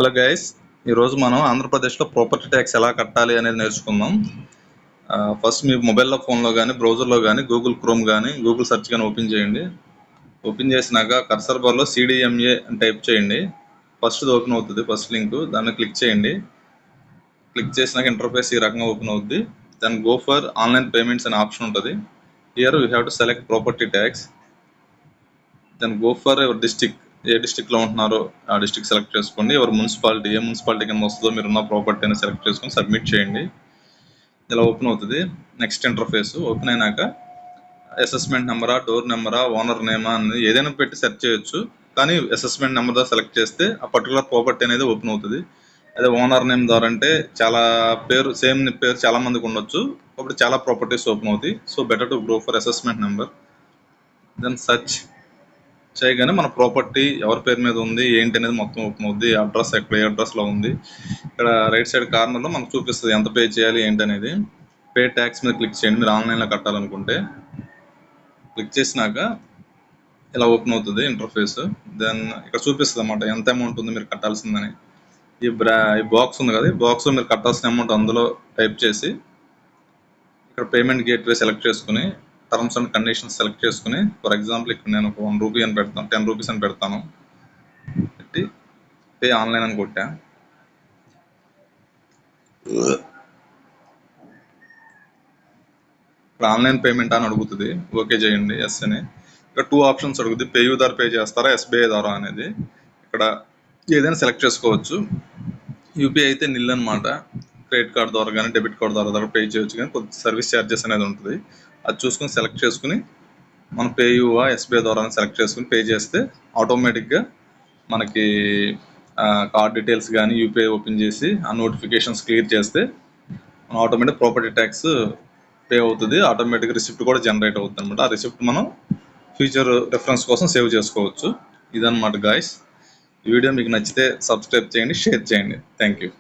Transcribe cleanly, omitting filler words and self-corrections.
Hello guys, ఈరోజు మనం ఆంధ్రప్రదేశ్లో ప్రాపర్టీ ట్యాక్స్ ఎలా కట్టాలి అనేది నేర్చుకుందాం. ఫస్ట్ మీ మొబైల్లో, ఫోన్లో కానీ, బ్రౌజర్లో కానీ, గూగుల్ క్రోమ్ కానీ, గూగుల్ సెర్చ్ కానీ ఓపెన్ చేయండి. ఓపెన్ చేసినాక కర్సర్ బార్లో CDMA అని టైప్ చేయండి. ఫస్ట్ది ఓపెన్ అవుతుంది, ఫస్ట్ లింక్, దాన్ని క్లిక్ చేయండి. క్లిక్ చేసినాక ఇంటర్ఫేస్ ఈ రకంగా ఓపెన్ అవుద్ది. Then go for online payments అనే ఆప్షన్ ఉంటుంది. Here you have to select property tax. Then go for your district. ఏ డిస్టిక్లో ఉంటున్నారో ఆ డిస్టిక్ సెలెక్ట్ చేసుకోండి. ఎవరు మున్సిపాలిటీ, ఏ మున్సిపాలిటీ కింద వస్తుందో మీరున్న ప్రాపర్టీ అని సెలెక్ట్ చేసుకొని సబ్మిట్ చేయండి. ఇలా ఓపెన్ అవుతుంది. నెక్స్ట్ ఇంటర్ఫేస్ ఓపెన్ అయినాక అసెస్మెంట్ నెంబరా, డోర్ నెంబరా, ఓనర్ నేమా అని ఏదైనా పెట్టి సెర్చ్ చేయొచ్చు. కానీ అసెస్మెంట్ నెంబర్ సెలెక్ట్ చేస్తే ఆ పర్టికులర్ ప్రాపర్టీ అనేది ఓపెన్ అవుతుంది. అదే ఓనర్ నేమ్ ద్వారా అంటే చాలా సేమ్ పేరు చాలా మందికి ఉండొచ్చు, అప్పుడు చాలా ప్రాపర్టీస్ ఓపెన్ అవుతాయి. So better to go for assessment number. Then search చేయగానే మన ప్రాపర్టీ ఎవరి పేరు మీద ఉంది ఏంటి అనేది మొత్తం ఓపెన్ అవుద్ది. అడ్రస్ ఎక్కడ, ఏ అడ్రస్లో ఉంది, ఇక్కడ రైట్ సైడ్ కార్నర్లో మనకు చూపిస్తుంది ఎంత పే చేయాలి ఏంటి అనేది. పే ట్యాక్స్ మీద క్లిక్ చేయండి మీరు ఆన్లైన్లో కట్టాలనుకుంటే. క్లిక్ చేసినాక ఇలా ఓపెన్ అవుతుంది ఇంటర్ఫేస్. దెన్ ఇక్కడ చూపిస్తుంది అన్నమాట ఎంత అమౌంట్ ఉంది మీరు కట్టాల్సిందని. ఈ బాక్స్ ఉంది కదా, ఈ బాక్స్లో మీరు కట్టాల్సిన అమౌంట్ అందులో టైప్ చేసి ఇక్కడ పేమెంట్ గేట్వే సెలెక్ట్ చేసుకుని టర్మ్స్ అండ్ కండిషన్స్ సెలెక్ట్ చేసుకుని, ఫర్ ఎగ్జాంపుల్ ఇక్కడ నేను ఒక ₹1 అని పెడతాను, ₹10 అని పెడతాను. పెట్టి పే ఆన్లైన్ అని కొట్టా. ఇక్కడ ఆన్లైన్ పేమెంట్ అని అడుగుతుంది, ఓకే చేయండి ఎస్ అని. ఇక్కడ 2 ఆప్షన్స్ అడుగుతుంది, పేయూ ద్వారా పే చేస్తారా, SBI ద్వారా అనేది. ఇక్కడ ఏదైనా సెలెక్ట్ చేసుకోవచ్చు. యూపీఐ అయితే నిల్ అనమాట. క్రెడిట్ కార్డ్ ద్వారా కానీ, డెబిట్ కార్డ్ ద్వారా పే చేయొచ్చు, కానీ కొద్ది సర్వీస్ ఛార్జెస్ అనేది ఉంటుంది. అది చూసుకుని సెలెక్ట్ చేసుకుని మనం పేయూవా, SBI ద్వారా సెలెక్ట్ చేసుకుని పే చేస్తే ఆటోమేటిక్గా మనకి కార్డ్ డీటెయిల్స్ కానీ యూపీఐ ఓపెన్ చేసి ఆ నోటిఫికేషన్స్ క్లియర్ చేస్తే మనం ఆటోమేటిక్ ప్రాపర్టీ ట్యాక్స్ పే అవుతుంది. ఆటోమేటిక్ రిసిప్ట్ కూడా జనరేట్ అవుతుంది అనమాట. ఆ రిసిప్ట్ మనం ఫ్యూచర్ రెఫరెన్స్ కోసం సేవ్ చేసుకోవచ్చు. ఇదన్నమాట గాయస్. ఈ వీడియో మీకు నచ్చితే సబ్స్క్రైబ్ చేయండి, షేర్ చేయండి. Thank you.